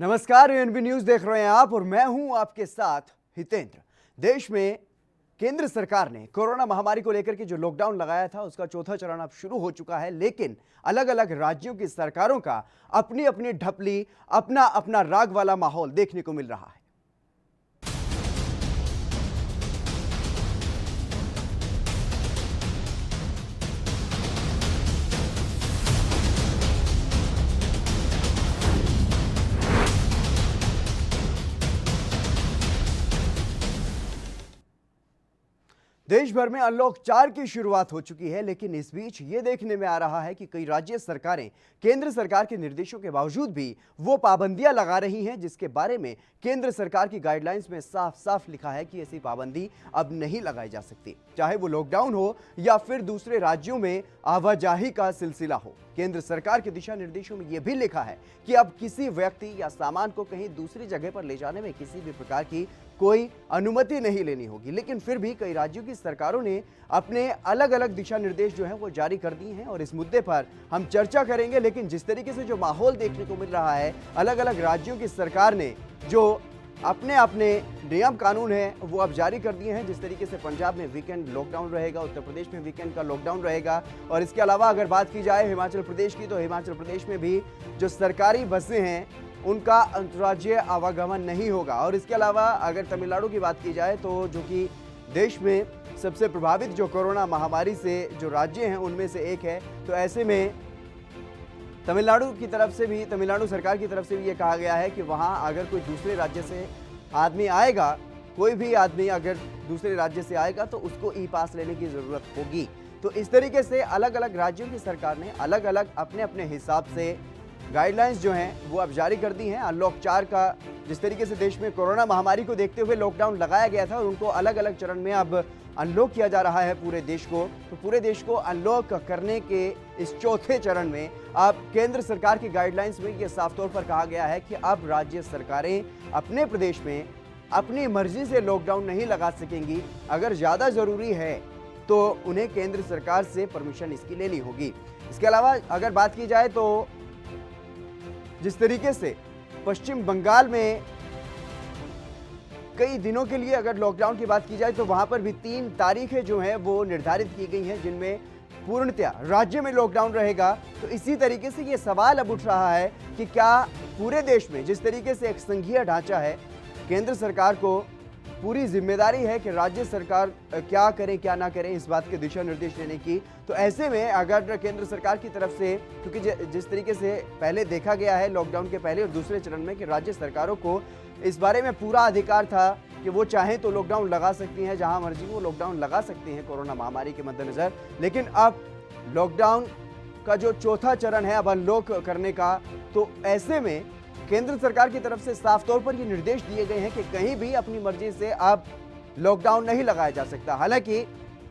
नमस्कार, UNB news देख रहे हैं आप और मैं हूं आपके साथ हितेंद्र। देश में केंद्र सरकार ने कोरोना महामारी को लेकर के जो लॉकडाउन लगाया था उसका चौथा चरण अब शुरू हो चुका है, लेकिन अलग अलग राज्यों की सरकारों का अपनी अपनी ढपली, अपना अपना राग वाला माहौल देखने को मिल रहा है। देश भर में अनलॉक 4 की शुरुआत हो चुकी है, लेकिन इस बीच ये देखने में आ रहा है कि कई राज्य सरकारें केंद्र सरकार के निर्देशों के बावजूद भी वो पाबंदियां लगा रही हैं जिसके बारे में केंद्र सरकार की गाइडलाइंस में साफ साफ लिखा है कि ऐसी पाबंदी अब नहीं लगाई जा सकती, चाहे वो लॉकडाउन हो या फिर दूसरे राज्यों में आवाजाही का सिलसिला हो। केंद्र सरकार के दिशा निर्देशों में यह भी लिखा है कि अब किसी व्यक्ति या सामान को कहीं दूसरी जगह पर ले जाने में किसी भी प्रकार की कोई अनुमति नहीं लेनी होगी। लेकिन फिर भी कई राज्यों की सरकारों ने अपने अलग अलग दिशा निर्देश जो हैं वो जारी कर दिए हैं और इस मुद्दे पर हम चर्चा करेंगे। लेकिन जिस तरीके से जो माहौल देखने को मिल रहा है, अलग अलग राज्यों की सरकार ने जो अपने अपने नियम कानून है वो अब जारी कर दिए हैं। जिस तरीके से पंजाब में वीकेंड लॉकडाउन रहेगा, उत्तर प्रदेश में वीकेंड का लॉकडाउन रहेगा और इसके अलावा अगर बात की जाए हिमाचल प्रदेश की, तो हिमाचल प्रदेश में भी जो सरकारी बसें हैं उनका अंतर्राज्यीय आवागमन नहीं होगा। और इसके अलावा अगर तमिलनाडु की बात की जाए तो जो कि देश में सबसे प्रभावित जो कोरोना महामारी से जो राज्य हैं उनमें से एक है, तो ऐसे में तमिलनाडु सरकार की तरफ से भी ये कहा गया है कि वहाँ अगर कोई दूसरे राज्य से आदमी आएगा, कोई भी आदमी अगर दूसरे राज्य से आएगा तो उसको ई पास लेने की ज़रूरत होगी। तो इस तरीके से अलग अलग राज्यों की सरकार ने अलग अलग अपने अपने हिसाब से गाइडलाइंस जो हैं वो अब जारी कर दी हैं। अनलॉक 4 का जिस तरीके से देश में कोरोना महामारी को देखते हुए लॉकडाउन लगाया गया था और उनको अलग अलग चरण में अब अनलॉक किया जा रहा है पूरे देश को, तो पूरे देश को अनलॉक करने के इस चौथे चरण में अब केंद्र सरकार की गाइडलाइंस में ये साफ तौर पर कहा गया है कि अब राज्य सरकारें अपने प्रदेश में अपनी मर्जी से लॉकडाउन नहीं लगा सकेंगी। अगर ज़्यादा ज़रूरी है तो उन्हें केंद्र सरकार से परमिशन इसकी लेनी होगी। इसके अलावा अगर बात की जाए तो जिस तरीके से पश्चिम बंगाल में कई दिनों के लिए अगर लॉकडाउन की बात की जाए तो वहां पर भी 3 तारीखें जो हैं वो निर्धारित की गई हैं जिनमें पूर्णतया राज्य में लॉकडाउन रहेगा। तो इसी तरीके से ये सवाल अब उठ रहा है कि क्या पूरे देश में जिस तरीके से एक संघीय ढांचा है, केंद्र सरकार को पूरी जिम्मेदारी है कि राज्य सरकार क्या करें क्या ना करें इस बात के दिशा निर्देश देने की। तो ऐसे में अगर केंद्र सरकार की तरफ से, क्योंकि जिस तरीके से पहले देखा गया है लॉकडाउन के पहले और दूसरे चरण में कि राज्य सरकारों को इस बारे में पूरा अधिकार था कि वो चाहें तो लॉकडाउन लगा सकती हैं, जहां मर्जी वो लॉकडाउन लगा सकती हैं कोरोना महामारी के मद्देनजर। लेकिन अब लॉकडाउन का जो चौथा चरण है अब अनलॉक करने का, तो ऐसे में केंद्र सरकार की तरफ से साफ तौर पर ये निर्देश दिए गए हैं कि कहीं भी अपनी मर्जी से अब लॉकडाउन नहीं लगाया जा सकता। हालांकि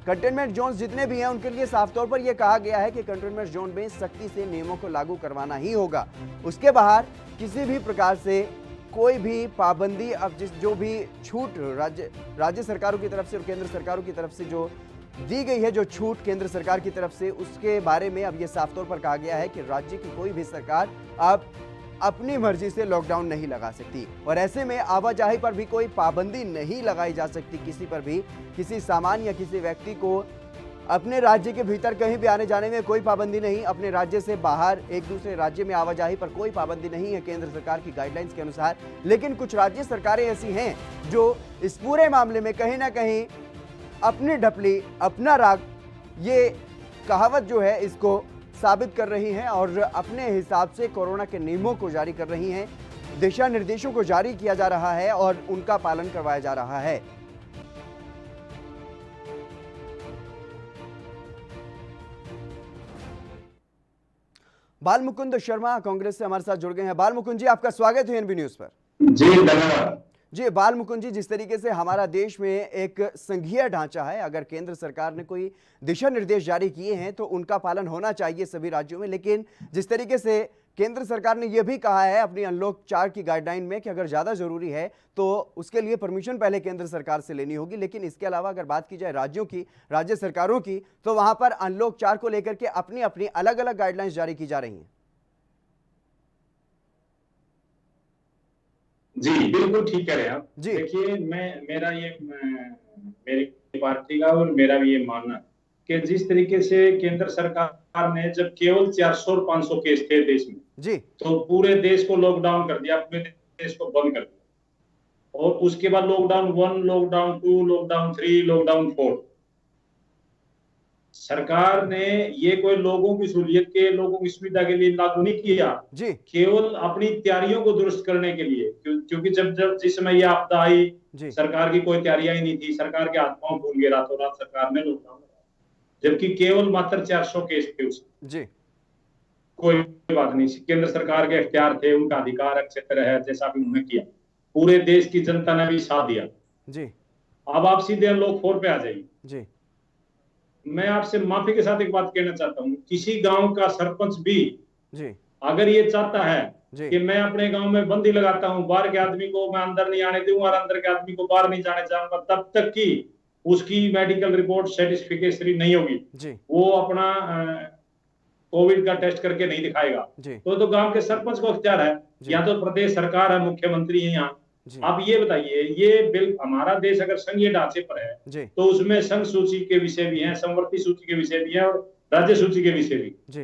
कंटेनमेंट जोन जितने भी हैं उनके लिए साफ तौर पर यह कहा गया है कि कंटेनमेंट जोन में सख्ती से नियमों को लागू करवाना ही होगा। उसके बाहर किसी भी प्रकार से कोई भी पाबंदी, अब जो भी छूट राज्य सरकारों की तरफ से और केंद्र सरकारों की तरफ से जो दी गई है, जो छूट केंद्र सरकार की तरफ से, उसके बारे में अब यह साफ तौर पर कहा गया है कि राज्य की कोई भी सरकार अब अपनी मर्जी से लॉकडाउन नहीं लगा सकती। और ऐसे में आवाजाही पर भी कोई पाबंदी नहीं लगाई जा सकती, किसी पर भी, किसी सामान या किसी व्यक्ति को अपने राज्य के भीतर कहीं भी आने जाने में कोई पाबंदी नहीं, अपने राज्य से बाहर एक दूसरे राज्य में आवाजाही पर कोई पाबंदी नहीं है केंद्र सरकार की गाइडलाइंस के अनुसार। लेकिन कुछ राज्य सरकारें ऐसी हैं जो इस पूरे मामले में कहीं ना कहीं अपनी ढपली, अपना राग, ये कहावत जो है इसको साबित कर रही हैं और अपने हिसाब से कोरोना के नियमों को जारी कर रही हैं, दिशा निर्देशों को जारी किया जा रहा है और उनका पालन करवाया जा रहा है। बाल मुकुंद शर्मा कांग्रेस से हमारे साथ जुड़ गए हैं। बाल मुकुंद जी, आपका स्वागत है यूएनबी न्यूज पर। जी धन्यवाद। जी बाल मुकुंद जी, जिस तरीके से हमारा देश में एक संघीय ढांचा है, अगर केंद्र सरकार ने कोई दिशा निर्देश जारी किए हैं तो उनका पालन होना चाहिए सभी राज्यों में। लेकिन जिस तरीके से केंद्र सरकार ने यह भी कहा है अपनी अनलॉक 4 की गाइडलाइन में कि अगर ज्यादा जरूरी है तो उसके लिए परमिशन पहले केंद्र सरकार से लेनी होगी। लेकिन इसके अलावा अगर बात की जाए राज्यों की, राज्य सरकारों की, तो वहां पर अनलॉक 4 को लेकर के अपनी अपनी अलग अलग गाइडलाइंस जारी की जा रही हैं। जी, बिल्कुल ठीक कह रहे हैं आप। जी देखिए मेरी पार्टी का और मेरा भी ये मानना है कि जिस तरीके से केंद्र सरकार ने जब केवल 400 और 500 केस थे देश में, जी तो पूरे देश को लॉकडाउन कर दिया, पूरे देश को बंद कर दिया। और उसके बाद लॉकडाउन 1, लॉकडाउन 2, लॉकडाउन 3, लॉकडाउन 4। सरकार ने ये कोई लोगों की सहूलियत के, लोगों की सुविधा के लिए लागू नहीं किया, जी केवल अपनी तैयारियों को दुरुस्त करने के लिए। क्योंकि जब जब जिस समय ये आपदा आई, जी सरकार की कोई तैयारियां ही नहीं थी, सरकार के हाथ पांव फूल गए, रातों रात सरकार ने लॉकडाउन लगाया, जबकि केवल मात्र 400 केस थे उसमें। जी कोई बात नहीं, केंद्र सरकार के इख्तियार थे, उनका अधिकार क्षेत्र है, जैसा भी उन्होंने किया, पूरे देश की जनता ने भी साथ दिया। जी अब आप सीधे अनलॉक 4 पे आ जाइए। जी मैं आपसे माफी के साथ एक बात कहना चाहता हूँ, किसी गांव का सरपंच भी जी अगर ये चाहता है जी कि मैं अपने गांव में बंदी लगाता हूं, बाहर के आदमी को मैं अंदर नहीं आने दूंगा और अंदर के आदमी को बाहर नहीं जाने चाहूंगा, तब तक कि उसकी मेडिकल रिपोर्ट सर्टिफिकेटरी नहीं होगी, जी वो अपना कोविड का टेस्ट करके नहीं दिखाएगा। जी तो गांव के सरपंच को इख्तियार है, जी या तो प्रदेश सरकार है, मुख्यमंत्री है यहाँ। जी आप ये बताइए, ये बिल, हमारा देश अगर संघीय ढांचे पर है, जी तो उसमें संघ सूची के विषय भी है, समवर्ती सूची के विषय भी है और राज्य सूची के विषय भी। जी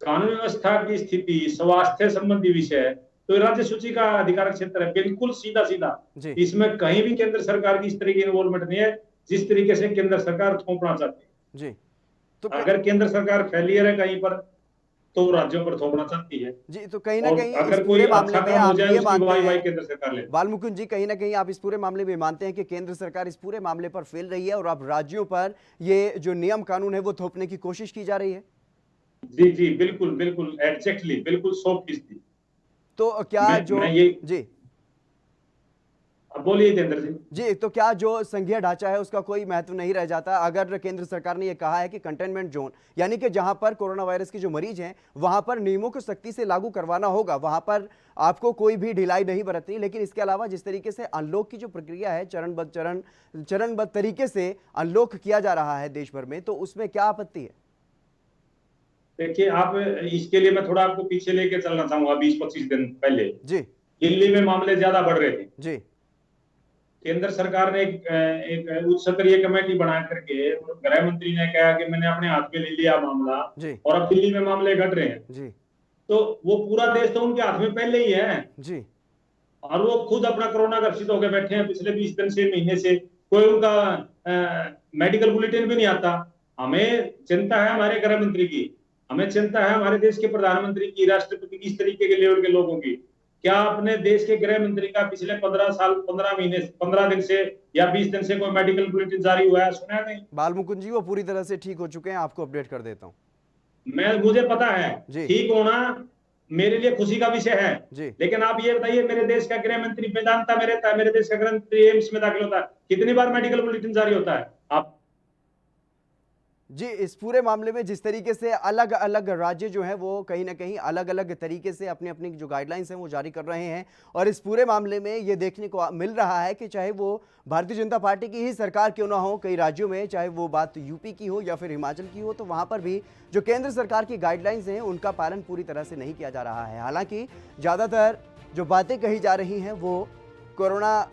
कानून व्यवस्था की स्थिति, स्वास्थ्य संबंधी विषय है, तो राज्य सूची का अधिकार क्षेत्र है, बिल्कुल सीधा सीधा। जी इसमें कहीं भी केंद्र सरकार की इस तरह की इन्वॉल्वमेंट नहीं है जिस तरीके से केंद्र सरकार थोपना चाहती जी तो है। अगर केंद्र सरकार फेलियर है कहीं पर, तो वो राज्यों पर थोपना चाहती है, जी तो कहीं ना और कहीं इस अगर पूरे कोई मामले अच्छा में काम हो आप जाए ये उसकी मानते वाही वाही हैं, केंद्र सरकार ले। बालमुकुंद जी, कहीं ना कहीं आप इस पूरे मामले में मानते हैं कि केंद्र सरकार इस पूरे मामले पर फेल रही है और अब राज्यों पर ये जो नियम कानून है वो थोपने की कोशिश की जा रही है? जी जी, बिल्कुल बिल्कुल, एग्जैक्टली, बिल्कुल 100%। तो क्या जो मैं ये, जी अब बोलिए जितेंद्र जी। जी तो क्या जो संघीय ढांचा है उसका कोई महत्व नहीं रह जाता अगर केंद्र सरकार ने यह कहा है कि कंटेनमेंट जोन, यानी कि जहां पर कोरोना वायरस के जो मरीज हैं वहां पर नियमों को सख्ती से लागू करवाना होगा, वहां पर आपको कोई भी ढिलाई नहीं बरतनी, लेकिन इसके अलावा जिस तरीके से अनलॉक की जो प्रक्रिया है चरणबद्ध तरीके से अनलॉक किया जा रहा है देश भर में, तो उसमें क्या आपत्ति है? देखिए, आप इसके लिए मैं थोड़ा आपको पीछे लेके चलना चाहूंगा। 20-25 दिन पहले जी दिल्ली में मामले ज्यादा बढ़ रहे थे। जी केंद्र सरकार ने एक उच्च स्तरीय कमेटी बना करके, गृह मंत्री ने कहा कि मैंने अपने हाथ में ले लिया मामला, जी और अब दिल्ली में मामले घट रहे हैं। जी तो वो पूरा देश तो उनके हाथ में पहले ही है, जी और वो खुद अपना कोरोना ग्रसित होकर बैठे हैं पिछले 20 दिन से, महीने से। कोई उनका मेडिकल बुलेटिन भी नहीं आता। हमें चिंता है हमारे गृह मंत्री की, हमें चिंता है हमारे देश के प्रधानमंत्री की, राष्ट्रपति की, इस तरीके के लेवल के लोगों की। क्या अपने देश के गृह मंत्री का पिछले 15 साल, 15 महीने, 15 दिन से या 20 दिन से कोई मेडिकल बुलेटिन जारी हुआ है? सुना नहीं। बालमुकुंद जी वो पूरी तरह से ठीक हो चुके हैं, आपको अपडेट कर देता हूं। मुझे पता है, जी ठीक होना मेरे लिए खुशी का विषय है। जी लेकिन आप ये बताइए, मेरे देश का गृह मंत्री वेदांता में रहता है, मेरे देश का गृह मंत्री एम्स में दाखिल होता है, कितनी बार मेडिकल बुलेटिन जारी होता है? आप जी इस पूरे मामले में जिस तरीके से अलग अलग राज्य जो हैं वो कहीं ना कहीं अलग अलग तरीके से अपनी अपनी जो गाइडलाइंस हैं वो जारी कर रहे हैं, और इस पूरे मामले में ये देखने को मिल रहा है कि चाहे वो भारतीय जनता पार्टी की ही सरकार क्यों ना हो, कई राज्यों में, चाहे वो बात यूपी की हो या फिर हिमाचल की हो, तो वहां पर भी जो केंद्र सरकार की गाइडलाइंस हैं उनका पालन पूरी तरह से नहीं किया जा रहा है। हालांकि ज़्यादातर जो बातें कही जा रही हैं वो कोरोना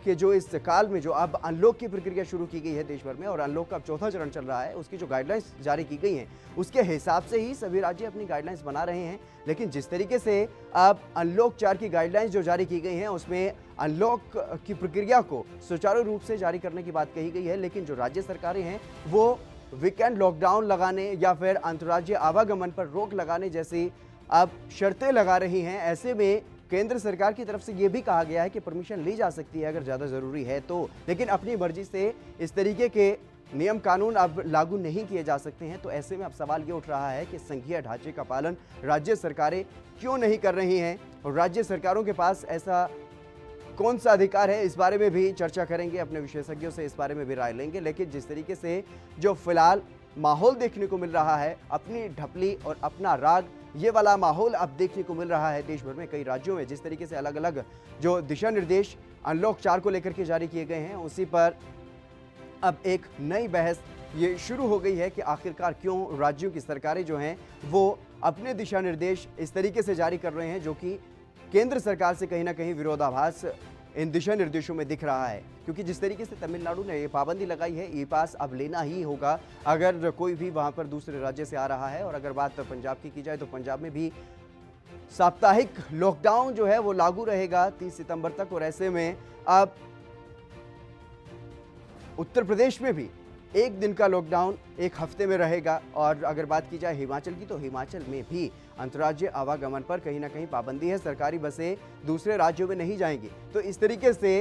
कि जो इस काल में जो अब अनलॉक की प्रक्रिया शुरू की गई है देश भर में, और अनलॉक का चौथा चरण चल रहा है, उसकी जो गाइडलाइंस जारी की गई हैं उसके हिसाब से ही सभी राज्य अपनी गाइडलाइंस बना रहे हैं। लेकिन जिस तरीके से अब अनलॉक 4 की गाइडलाइंस जो जारी की गई हैं उसमें अनलॉक की प्रक्रिया को सुचारू रूप से जारी करने की बात कही गई है, लेकिन जो राज्य सरकारें हैं वो वीकेंड लॉकडाउन लगाने या फिर अंतर्राज्यीय आवागमन पर रोक लगाने जैसी अब शर्तें लगा रही हैं। ऐसे में केंद्र सरकार की तरफ से यह भी कहा गया है कि परमिशन ली जा सकती है अगर ज़्यादा ज़रूरी है तो, लेकिन अपनी मर्जी से इस तरीके के नियम कानून अब लागू नहीं किए जा सकते हैं। तो ऐसे में अब सवाल ये उठ रहा है कि संघीय ढांचे का पालन राज्य सरकारें क्यों नहीं कर रही हैं, और राज्य सरकारों के पास ऐसा कौन सा अधिकार है, इस बारे में भी चर्चा करेंगे, अपने विशेषज्ञों से इस बारे में भी राय लेंगे। लेकिन जिस तरीके से जो फिलहाल माहौल देखने को मिल रहा है, अपनी ढपली और अपना राग, ये वाला माहौल अब देखने को मिल रहा है देश भर में कई राज्यों में। जिस तरीके से अलग अलग जो दिशा निर्देश अनलॉक 4 को लेकर के जारी किए गए हैं, उसी पर अब एक नई बहस ये शुरू हो गई है कि आखिरकार क्यों राज्यों की सरकारें जो हैं वो अपने दिशा निर्देश इस तरीके से जारी कर रहे हैं जो कि केंद्र सरकार से कहीं ना कहीं विरोधाभास इन दिशा निर्देशों में दिख रहा है, क्योंकि जिस तरीके से तमिलनाडु ने ये पाबंदी लगाई है, ई पास अब लेना ही होगा अगर कोई भी वहां पर दूसरे राज्य से आ रहा है। और अगर बात पंजाब की जाए तो पंजाब में भी साप्ताहिक लॉकडाउन जो है वो लागू रहेगा 30 सितंबर तक। और ऐसे में अब उत्तर प्रदेश में भी एक दिन का लॉकडाउन एक हफ्ते में रहेगा। और अगर बात की जाए हिमाचल की, तो हिमाचल में भी अंतर्राज्यीय आवागमन पर कहीं ना कहीं पाबंदी है, सरकारी बसें दूसरे राज्यों में नहीं जाएंगी। तो इस तरीके से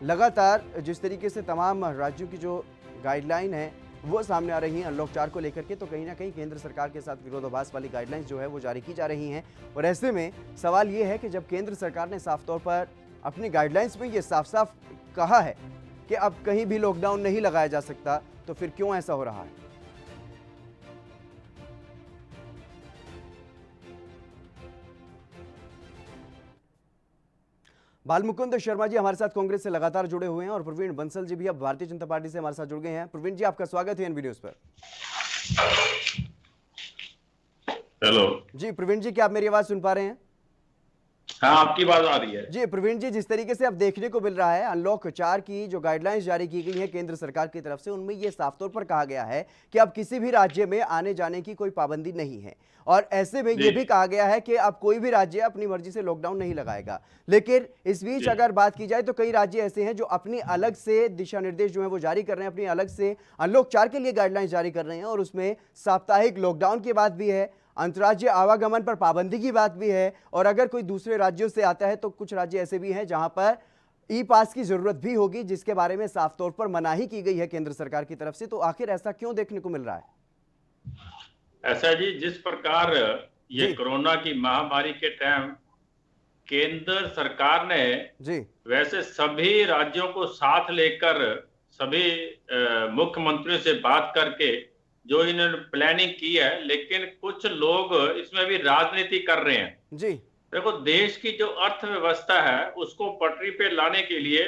लगातार जिस तरीके से तमाम राज्यों की जो गाइडलाइन है वो सामने आ रही हैं अनलॉक 4 को लेकर के, तो कहीं ना कहीं केंद्र सरकार के साथ विरोधाभास वाली गाइडलाइंस जो है वो जारी की जा रही हैं। और ऐसे में सवाल ये है कि जब केंद्र सरकार ने साफ तौर पर अपनी गाइडलाइंस में ये साफ साफ कहा है कि अब कहीं भी लॉकडाउन नहीं लगाया जा सकता, तो फिर क्यों ऐसा हो रहा है? बालमुकुंद शर्मा जी हमारे साथ कांग्रेस से लगातार जुड़े हुए हैं और प्रवीण बंसल जी भी अब भारतीय जनता पार्टी से हमारे साथ जुड़ गए हैं। प्रवीण जी, आपका स्वागत है एनबी न्यूज पर। हेलो जी प्रवीण जी, क्या आप मेरी आवाज सुन पा रहे हैं? हाँ, आपकी बात आ रही है। जी प्रवीण जी, जिस तरीके से अब देखने को मिल रहा है अनलॉक 4 की जो गाइडलाइंस जारी की गई है केंद्र सरकार की तरफ से, उनमें यह साफ तौर पर कहा गया है कि अब किसी भी राज्य में आने जाने की कोई पाबंदी नहीं है। और ऐसे में यह भी कहा गया है कि अब कोई भी राज्य अपनी मर्जी से लॉकडाउन नहीं लगाएगा। लेकिन इस बीच अगर बात की जाए तो कई राज्य ऐसे हैं जो अपनी अलग से दिशा निर्देश जो है वो जारी कर रहे हैं, अपनी अलग से अनलॉक 4 के लिए गाइडलाइंस जारी कर रहे हैं। और उसमें साप्ताहिक लॉकडाउन की बात भी है, अंतर्राज्यीय आवागमन पर पाबंदी की बात भी है। और अगर कोई दूसरे राज्यों से आता है तो कुछ राज्य ऐसे भी हैं जहां पर ई पास की जरूरत भी होगी, जिसके बारे में साफ तौर पर मनाही की गई है केंद्र सरकार की तरफ से। तो आखिर ऐसा क्यों देखने को मिल रहा है? ऐसा जी, जिस प्रकार ये कोरोना की महामारी के टाइम केंद्र सरकार ने जी वैसे सभी राज्यों को साथ लेकर सभी मुख्यमंत्रियों से बात करके जो इन्होंने प्लानिंग की है, लेकिन कुछ लोग इसमें भी राजनीति कर रहे हैं। जी देखो, देश की जो अर्थव्यवस्था है उसको पटरी पे लाने के लिए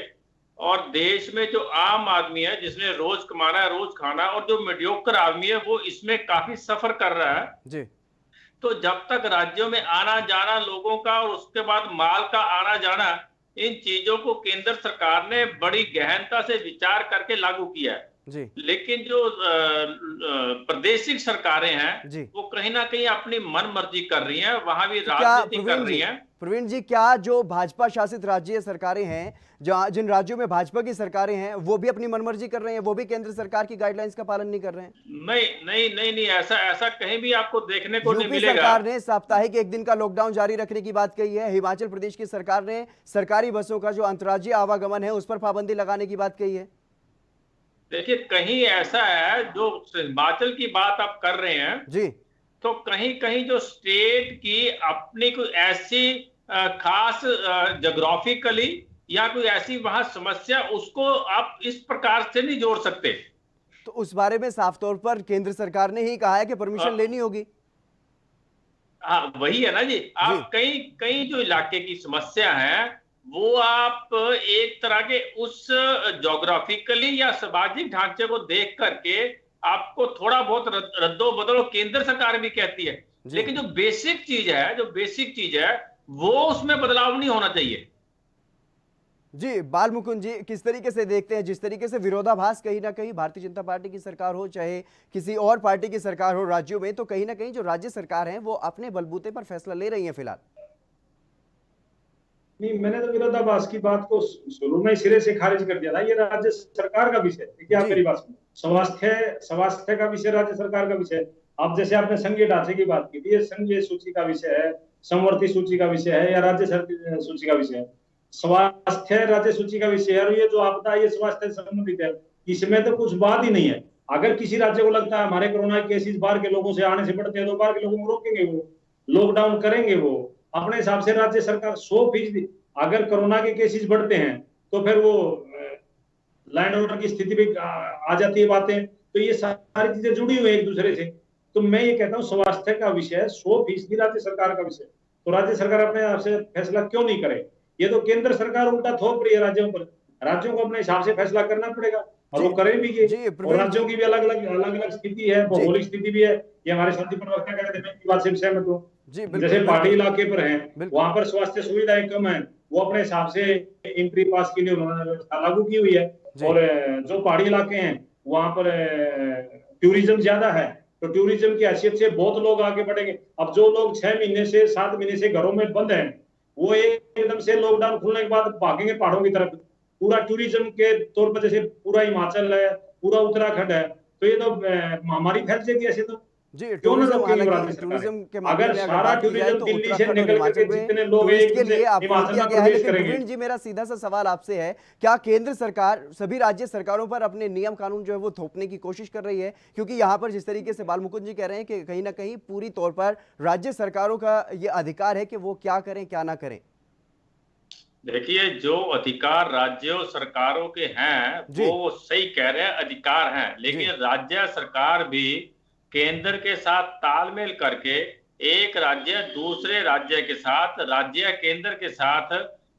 और देश में जो आम आदमी है जिसने रोज कमाना है, रोज खाना, और जो मीडियोकर आदमी है वो इसमें काफी सफर कर रहा है जी। तो जब तक राज्यों में आना जाना लोगों का और उसके बाद माल का आना जाना, इन चीजों को केंद्र सरकार ने बड़ी गहनता से विचार करके लागू किया है जी। लेकिन जो प्रादेशिक सरकारें हैं जी वो कहीं ना कहीं अपनी मन मर्जी कर रही हैं, वहां भी क्या राजनीति कर रही हैं। प्रवीण जी, क्या जो भाजपा शासित राज्य सरकारें हैं, जिन राज्यों में भाजपा की सरकारें हैं, वो भी अपनी मनमर्जी कर रहे हैं, वो भी केंद्र सरकार की गाइडलाइंस का पालन नहीं कर रहे हैं? नहीं नहीं नहीं नहीं, ऐसा कहीं भी आपको देखने को नहीं यूपी मिलेगा। सरकार ने साप्ताहिक एक दिन का लॉकडाउन जारी रखने की बात कही है। हिमाचल प्रदेश की सरकार ने सरकारी बसों का जो अंतर्राज्यीय आवागमन है उस पर पाबंदी लगाने की बात कही है। देखिए, कहीं ऐसा है, जो हिमाचल की बात आप कर रहे हैं जी, तो कहीं कहीं जो स्टेट की अपनी कोई ऐसी खास जोग्राफिकली या कोई ऐसी वहां समस्या, उसको आप इस प्रकार से नहीं जोड़ सकते। तो उस बारे में साफ तौर पर केंद्र सरकार ने ही कहा है कि परमिशन लेनी होगी। हाँ, वही है ना जी। आप कई कई जो इलाके की समस्या है वो आप एक तरह के उस जोग्राफिकली या सामाजिक ढांचे को देख करके आपको थोड़ा बहुत रद्दो बदलो केंद्र सरकार भी कहती है, लेकिन जो बेसिक चीज है वो उसमें बदलाव नहीं होना चाहिए। जी बालमुकुंद जी, किस तरीके से देखते हैं, जिस तरीके से विरोधाभास कहीं ना कहीं भारतीय जनता पार्टी की सरकार हो चाहे किसी और पार्टी की सरकार हो राज्यों में, तो कहीं ना कहीं जो राज्य सरकार है वो अपने बलबूते पर फैसला ले रही है फिलहाल? नहीं, मैंने तो विरोधाभास की बात को शुरू में सिरे से खारिज कर दिया था। ये राज्य सरकार का विषय है। देखिए, आप मेरी बात सुनो, स्वास्थ्य का विषय राज्य सरकार का विषय है। अब जैसे आपने संघीय ढांचे की बात की थी, ये संघीय सूची का विषय है, समवर्ती सूची का विषय है या राज्य सूची का विषय है? स्वास्थ्य राज्य सूची का विषय है और ये जो आपदा है ये स्वास्थ्य से संबंधित है, इसमें तो कुछ बात ही नहीं है। अगर किसी राज्य को लगता है हमारे कोरोना केसेस बाहर के लोगों से आने से बढ़ते हैं तो बाहर के लोगों को रोकेंगे, वो लॉकडाउन करेंगे, वो अपने हिसाब से राज्य सरकार 100%। अगर कोरोना के केसेस बढ़ते हैं तो फिर वो लैंड ऑर्डर की स्थिति भी आ जाती है बातें। तो ये सारी चीजें जुड़ी हुई है एक दूसरे से। तो मैं ये कहता हूँ स्वास्थ्य का विषय 100% राज्य सरकार का विषय। तो राज्य सरकार अपने आप से फैसला क्यों नहीं करे? ये तो केंद्र सरकार उल्टा थोप रही है राज्यों पर। राज्यों को अपने हिसाब से फैसला करना पड़ेगा और वो करें भी ये। और राज्यों की भी अलग अलग स्थिति है, भौगोलिक स्थिति भी है। ये हमारे साथी प्रवक्ता कह रहे थे, मैं इनकी बात से सहमत हूँ। जी बिल्कुल जैसे पहाड़ी बिल्कुल इलाके पर है, बिल्कुल। वहां पर स्वास्थ्य सुविधाएं कम है, वो अपने हिसाब से एंट्री पास के लिए उन्होंने व्यवस्था लागू की हुई है। जी और जो पहाड़ी इलाके हैं वहां पर टूरिज्म ज्यादा है, तो टूरिज्म की हैसियत से बहुत लोग आगे बढ़ेंगे। अब जो लोग 6 महीने से 7 महीने से घरों में बंद हैं, वो एकदम से लॉकडाउन खुलने के बाद भागेंगे पहाड़ों की तरफ। पूरा टूरिज्म के तौर पर, जैसे पूरा हिमाचल है, पूरा उत्तराखंड है, तो ये तो महामारी फैल जाएगी ऐसे तो। जी क्यों ना टूरिज्म, रोकेंगे हालांकि राज्य सरकारें? टूरिज्म के मामले अगर में अगर सारा बात की जाए टूरिज्म तो दिल्ली से उत्तराखंड और निकल हिमाचल करके में जितने लोग हैं टूरिस्ट के एकदम से लिए अप्रूव हिमाचल किया में गया है। प्रवेश लेकिन करेंगे। प्रवीण जी, मेरा सीधा सा सवाल आपसे है, क्या केंद्र सरकार सभी राज्य सरकारों पर अपने नियम कानून जो है वो थोपने की कोशिश कर रही है? क्योंकि यहाँ पर जिस तरीके से बालमुकुंद जी कह रहे हैं कि कहीं ना कहीं पूरी तौर पर राज्य सरकारों का ये अधिकार है कि वो क्या करें क्या ना करें। देखिए, जो अधिकार राज्यों सरकारों के हैं जी वो सही कह रहे हैं, अधिकार हैं, जी लेकिन राज्य सरकार भी केंद्र के साथ तालमेल करके एक राज्य दूसरे राज्य के साथ, राज्य केंद्र के साथ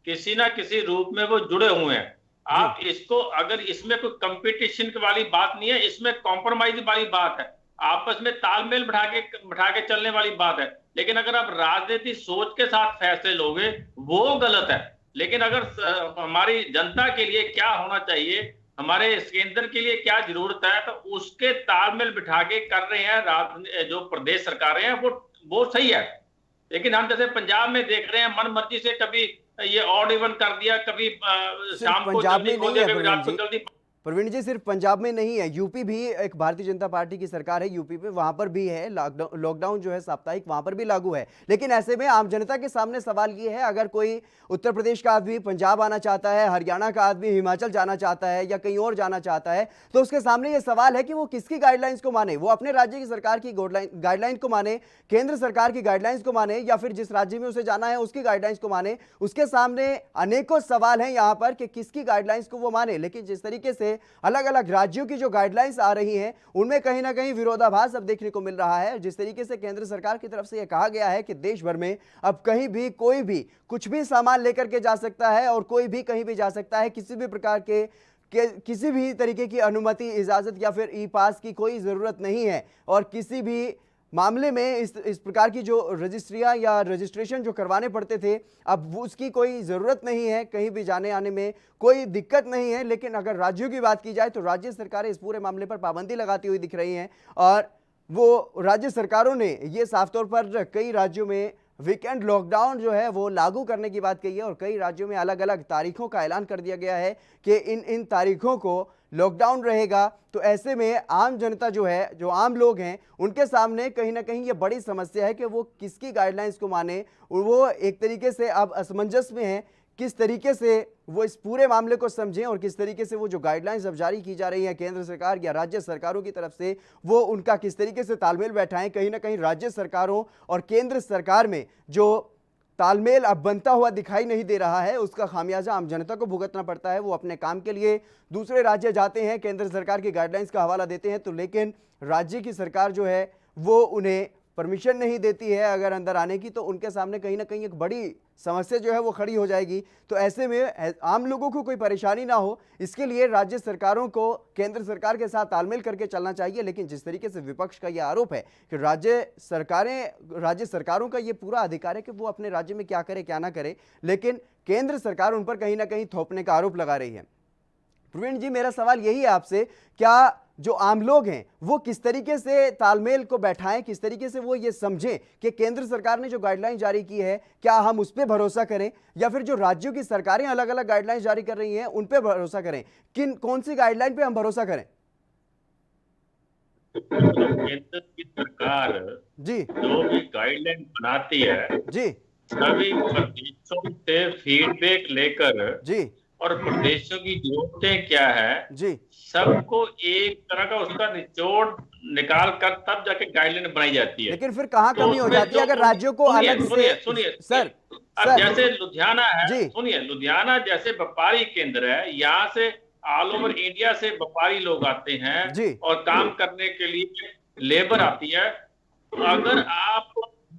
किसी ना किसी रूप में वो जुड़े हुए हैं। जी आप इसको, अगर इसमें कोई कंपटीशन वाली बात नहीं है, इसमें कॉम्प्रोमाइज वाली बात है, आपस में तालमेल बिठा के चलने वाली बात है। लेकिन अगर आप राजनीतिक सोच के साथ फैसले लोगे वो गलत है। लेकिन अगर हमारी जनता के लिए क्या होना चाहिए, हमारे इस केंद्र के लिए क्या जरूरत है, तो उसके तालमेल बिठा के कर रहे हैं जो प्रदेश सरकारें हैं, वो सही है। लेकिन हम जैसे पंजाब में देख रहे हैं, मन मर्जी से कभी ये ऑड इवन कर दिया, कभी सिर्फ शाम को पंजाब जल्दी में खोल नहीं दिया, है कभी प्रवीण रात को जी। जल्दी। प्रवीण जी सिर्फ पंजाब में नहीं है, यूपी भी एक भारतीय जनता पार्टी की सरकार है यूपी में, वहां पर भी है लॉकडाउन जो है साप्ताहिक, वहां पर भी लागू है। लेकिन ऐसे में आम जनता के सामने सवाल ये है, अगर कोई उत्तर प्रदेश का आदमी पंजाब आना चाहता है, हरियाणा का आदमी हिमाचल जाना चाहता है या कहीं और जाना चाहता है, तो उसके सामने ये सवाल है कि वो किसकी गाइडलाइंस को माने? वो अपने राज्य की सरकार की गाइडलाइन को माने, केंद्र सरकार की गाइडलाइंस को माने, या फिर जिस राज्य में उसे जाना है उसकी गाइडलाइंस को माने? उसके सामने अनेकों सवाल हैं यहां पर कि किसकी गाइडलाइंस को वो माने। लेकिन जिस तरीके से अलग अलग राज्यों की जो गाइडलाइंस आ रही हैं उनमें कहीं ना कहीं विरोधाभास अब देखने को मिल रहा है। जिस तरीके से केंद्र सरकार की तरफ से यह कहा गया है कि देश भर में अब कहीं भी कोई भी कुछ भी सामान लेकर के जा सकता है और कोई भी कहीं भी जा सकता है, किसी भी प्रकार के किसी भी तरीके की अनुमति, इजाजत या फिर ई पास की कोई जरूरत नहीं है। और किसी भी मामले में इस प्रकार की जो रजिस्ट्रियां या रजिस्ट्रेशन जो करवाने पड़ते थे, अब उसकी कोई ज़रूरत नहीं है, कहीं भी जाने आने में कोई दिक्कत नहीं है। लेकिन अगर राज्यों की बात की जाए तो राज्य सरकारें इस पूरे मामले पर पाबंदी लगाती हुई दिख रही हैं। और वो राज्य सरकारों ने ये साफ तौर पर कई राज्यों में वीकेंड लॉकडाउन जो है वो लागू करने की बात कही है और कई राज्यों में अलग अलग तारीखों का ऐलान कर दिया गया है कि इन तारीखों को लॉकडाउन रहेगा। तो ऐसे में आम जनता जो है, जो आम लोग हैं, उनके सामने कहीं ना कहीं ये बड़ी समस्या है कि वो किसकी गाइडलाइंस को माने। वो एक तरीके से अब असमंजस में है, किस तरीके से वो इस पूरे मामले को समझें और किस तरीके से वो जो गाइडलाइंस अब जारी की जा रही है केंद्र सरकार या राज्य सरकारों की तरफ से, वो उनका किस तरीके से तालमेल बैठाएं। कहीं ना कहीं राज्य सरकारों और केंद्र सरकार में जो तालमेल अब बनता हुआ दिखाई नहीं दे रहा है, उसका खामियाजा आम जनता को भुगतना पड़ता है। वो अपने काम के लिए दूसरे राज्य जाते हैं, केंद्र सरकार की गाइडलाइंस का हवाला देते हैं, तो लेकिन राज्य की सरकार जो है वो उन्हें परमिशन नहीं देती है अगर अंदर आने की, तो उनके सामने कहीं ना कहीं एक बड़ी समस्या जो है वो खड़ी हो जाएगी। तो ऐसे में आम लोगों को कोई परेशानी ना हो, इसके लिए राज्य सरकारों को केंद्र सरकार के साथ तालमेल करके चलना चाहिए। लेकिन जिस तरीके से विपक्ष का यह आरोप है कि राज्य सरकारों का ये पूरा अधिकार है कि वो अपने राज्य में क्या करे क्या ना करे, लेकिन केंद्र सरकार उन पर कहीं ना कहीं थोपने का आरोप लगा रही है। प्रवीण जी, मेरा सवाल यही है आपसे, क्या जो आम लोग हैं वो किस तरीके से तालमेल को बैठाएं, किस तरीके से वो ये समझें कि केंद्र सरकार ने जो गाइडलाइन जारी की है क्या हम उस पर भरोसा करें, या फिर जो राज्यों की सरकारें अलग अलग गाइडलाइन जारी कर रही हैं उन पर भरोसा करें? कौन सी गाइडलाइन पे हम भरोसा करें? केंद्र की सरकार जी जो भी गाइडलाइन बनाती है, जी सभी प्रदेशों से फीडबैक लेकर जी और प्रदेशों की जरूरतें क्या है, जी सबको एक तरह का उसका निचोड़ निकाल कर तब जाके गाइडलाइन बनाई जाती है। लेकिन फिर कहाँ तो कमी हो उसमें जाती है अगर राज्यों को अलग से? सुनिए सर अब जैसे लुधियाना जी है, सुनिए, लुधियाना जैसे व्यापारी केंद्र है, यहाँ से ऑल ओवर इंडिया से व्यापारी लोग आते हैं जी और काम करने के लिए लेबर आती है। अगर आप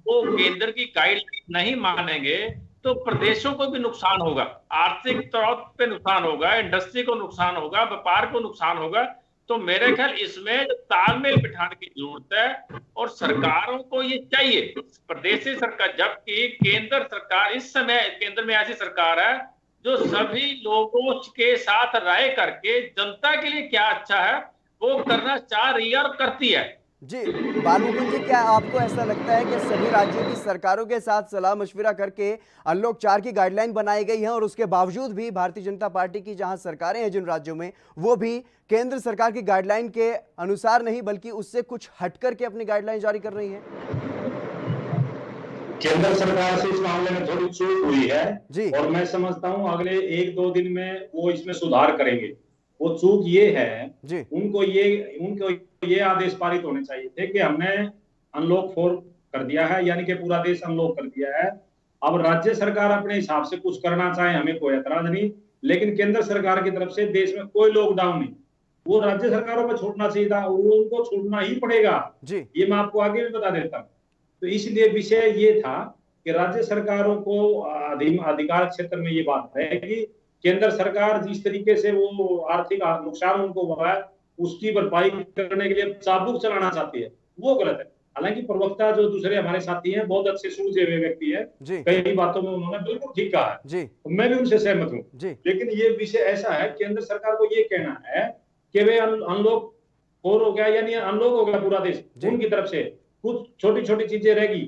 वो केंद्र की गाइडलाइन नहीं मानेंगे तो प्रदेशों को भी नुकसान होगा, आर्थिक तौर पे नुकसान होगा, इंडस्ट्री को नुकसान होगा, व्यापार को नुकसान होगा। तो मेरे ख्याल इसमें जो तालमेल बिठाने की जरूरत है, और सरकारों को ये चाहिए, प्रदेशी सरकार, जबकि केंद्र सरकार इस समय केंद्र में ऐसी सरकार है जो सभी लोगों के साथ राय करके जनता के लिए क्या अच्छा है वो करना चाह रही है और करती है। जी बालमुकुंद जी, क्या आपको ऐसा लगता है कि सभी राज्यों की सरकारों के साथ सलाह मशविरा करके अनलॉक 4 की गाइडलाइन बनाई गई है और उसके बावजूद भी भारतीय जनता पार्टी की जहां सरकारें हैं जिन राज्यों में, वो भी केंद्र सरकार की गाइडलाइन के अनुसार नहीं बल्कि उससे कुछ हट करके अपनी गाइडलाइन जारी कर रही हैं? केंद्र सरकार से इस मामले में थोड़ी चूक हुई है जी और मैं समझता हूं अगले 1-2 दिन में वो इसमें सुधार करेंगे। वो चूक ये है, जी उनको ये आदेश पारित होने चाहिए थे कि हमने अनलॉक 4 कर दिया है, यानी कि पूरा देश अनलॉक कर दिया है। अब राज्य सरकार अपने हिसाब से कुछ करना चाहे, हमें कोई एतराज नहीं, लेकिन केंद्र सरकार की तरफ से देश में कोई लॉकडाउन नहीं, वो राज्य सरकारों पर छोड़ना चाहिए था, वो उनको छोड़ना ही पड़ेगा। जी ये मैं आपको आगे भी बता देता हूँ। तो इसलिए विषय ये था कि राज्य सरकारों को अधिकार क्षेत्र में ये बात है कि केंद्र सरकार जिस तरीके से वो आर्थिक नुकसान उनको हुआ है उसकी भरपाई करने के लिए चाबुक चलाना चाहती है, वो गलत है। हालांकि प्रवक्ता जो दूसरे हमारे साथी हैं बहुत अच्छे सूझे हुए व्यक्ति है, जी कई बातों में उन्होंने बिल्कुल ठीक कहा है, जी तो मैं भी उनसे सहमत हूँ। जी लेकिन ये विषय ऐसा है, केंद्र सरकार को ये कहना है कि वे अनलॉक 4 हो गया, यानी अनलॉक हो गया पूरा देश, उनकी तरफ से कुछ छोटी छोटी चीजें रहेगी,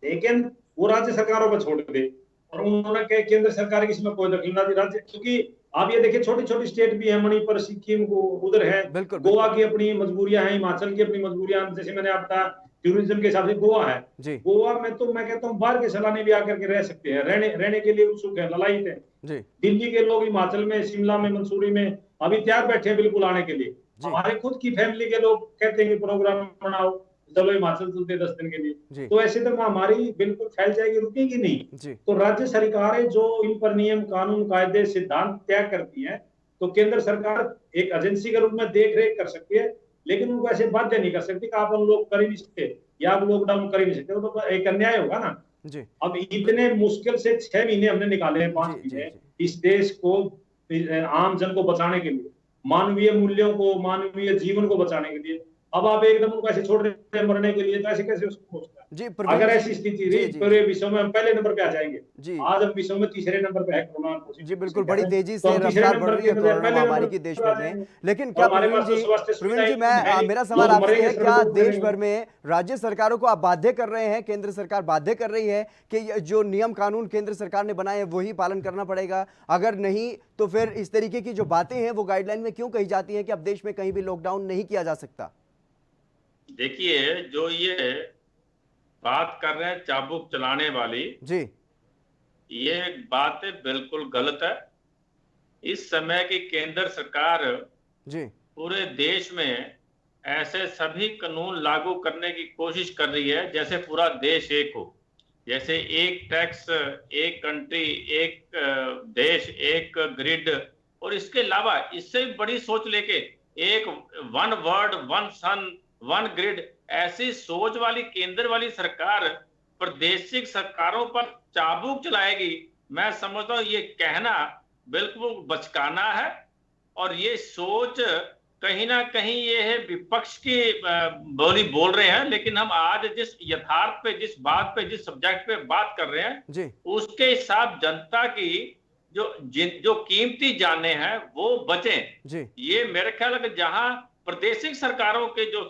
लेकिन वो राज्य सरकारों पर छोड़ दे। और उन्होंने कहा केंद्र सरकार की इसमें कोई दखल राज्य, क्योंकि आप ये देखिए छोटी छोटी स्टेट भी है, मणिपुर, सिक्किम को उधर है, बिल्कुल गोवा की अपनी मजबूरियां हैं, हिमाचल की अपनी मजबूरियां, जैसे मैंने आपका टूरिज्म के हिसाब से गोवा है, जी गोवा में तो मैं कहता हूँ बाहर के सैलानी भी आकर के रह सकते हैं, रहने के लिए उत्सुक है, ललायित है। जी दिल्ली के लोग हिमाचल में, शिमला में, मंसूरी में अभी तैयार बैठे हैं बिल्कुल आने के लिए। जी हमारे खुद की फैमिली के लोग कहते हैं कि प्रोग्राम बनाओ, चलो हिमाचल चलते 10 दिन के लिए। जी तो ऐसे तो महामारी बिल्कुल फैल जाएगी, रुकेगी नहीं। जी तो राज्य सरकारें जो इन पर नियम, कानून, कायदे, सिद्धांत तय करती हैं, तो केंद्र सरकार एक एजेंसी के रूप में देख रेख कर सकती है, लेकिन उनको ऐसे बाध्य नहीं कर सकती कि आप अनलॉक कर ही नहीं सकते या आप लॉकडाउन कर ही नहीं सकते, वो तो एक अन्याय होगा ना। जी अब इतने मुश्किल से 6 महीने हमने निकाले हैं, 5 जी जी महीने जी इस देश को, आम जन को बचाने के लिए, मानवीय मूल्यों को, मानवीय जीवन को बचाने के लिए। अब आप एकदम उनको ऐसे छोड़ रहे हैं मरने के लिए, तो ऐसे कैसे उसको सोचता है? जी अगर ऐसी स्थिति रही, पूरे विश्व में हम पहले नंबर पे आ जाएंगे। जी आज हम विश्व में तीसरे नंबर पे है कोरोना जी बिल्कुल, पॉजिटिव बड़ी संख्या में, तेजी तो से हम तीसरे रफ्तार बढ़ नंबर रही के है बजाय कोरोना पहले महामारी नंबर की देश पे आ भर में। जाएंगे। लेकिन और क्या हमारे पास तो स्वास्थ्य प्रवीण सुविधाएं जी, है मैं नहीं, मेरा सवाल लोग आपसे मरेंगे है, क्या सड़कों पे देश मरेंगे। भर में राज्य सरकारों को आप बाध्य कर रहे हैं, केंद्र सरकार बाध्य कर रही है कि ये जो नियम कानून केंद्र सरकार ने बनाए हैं वही पालन करना पड़ेगा? अगर नहीं तो फिर इस तरीके की जो बातें हैं वो गाइडलाइन में क्यों कही जाती हैं कि अब देश में कहीं भी लॉकडाउन नहीं किया जा सकता? देखिए, जो ये बात कर रहे हैं चाबुक चलाने वाली, जी ये बात बिल्कुल गलत है। इस समय की केंद्र सरकार जी पूरे देश में ऐसे सभी कानून लागू करने की कोशिश कर रही है जैसे पूरा देश एक हो, जैसे एक टैक्स, एक कंट्री, एक देश, एक ग्रिड, और इसके अलावा इससे बड़ी सोच लेके एक वन वर्ल्ड, वन सन, वन ग्रिड, ऐसी सोच वाली केंद्र वाली सरकार प्रादेशिक सरकारों पर चाबुक चलाएगी। मैं समझता हूं ये कहना बिल्कुल बचकाना है, और ये सोच कहीं ना कहीं ये है विपक्ष की बोली बोल रहे हैं, लेकिन हम आज जिस यथार्थ पे, जिस बात पे, जिस सब्जेक्ट पे बात कर रहे हैं जी उसके हिसाब जनता की जो कीमती जाने हैं वो बचें। जी ये मेरे ख्याल है कि जहां प्रादेशिक सरकारों के जो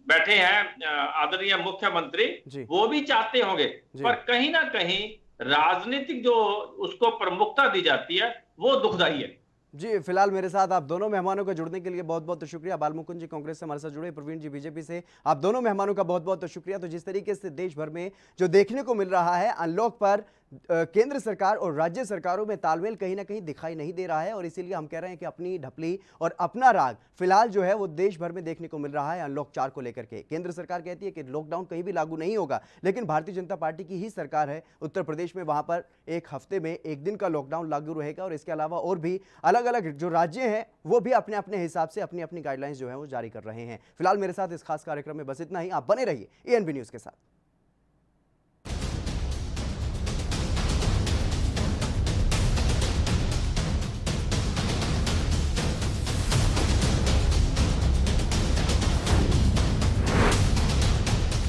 बैठे हैं आदरणीय मुख्यमंत्री, जी वो भी चाहते होंगे, जी पर कहीं ना कहीं राजनीतिक जो उसको प्रमुखता दी जाती है वो दुखदाई है। जी फिलहाल मेरे साथ आप दोनों मेहमानों का जुड़ने के लिए बहुत बहुत शुक्रिया। बालमुकुंद जी कांग्रेस से हमारे साथ जुड़े, प्रवीण जी बीजेपी से, आप दोनों मेहमानों का बहुत बहुत शुक्रिया। तो जिस तरीके से देश भर में जो देखने को मिल रहा है, अनलॉक पर केंद्र सरकार और राज्य सरकारों में तालमेल कहीं ना कहीं दिखाई नहीं दे रहा है, और इसीलिए हम कह रहे हैं कि अपनी ढपली और अपना राग फिलहाल जो है वो देश भर में देखने को मिल रहा है अनलॉक 4 को लेकर के। केंद्र सरकार कहती है कि लॉकडाउन कहीं भी लागू नहीं होगा, लेकिन भारतीय जनता पार्टी की ही सरकार है उत्तर प्रदेश में, वहां पर एक हफ्ते में 1 दिन का लॉकडाउन लागू रहेगा, और इसके अलावा और भी अलग अलग जो राज्य हैं वो भी अपने अपने हिसाब से अपनी अपनी गाइडलाइंस जो है वो जारी कर रहे हैं। फिलहाल मेरे साथ इस खास कार्यक्रम में बस इतना ही। आप बने रहिए एएनबी न्यूज के साथ।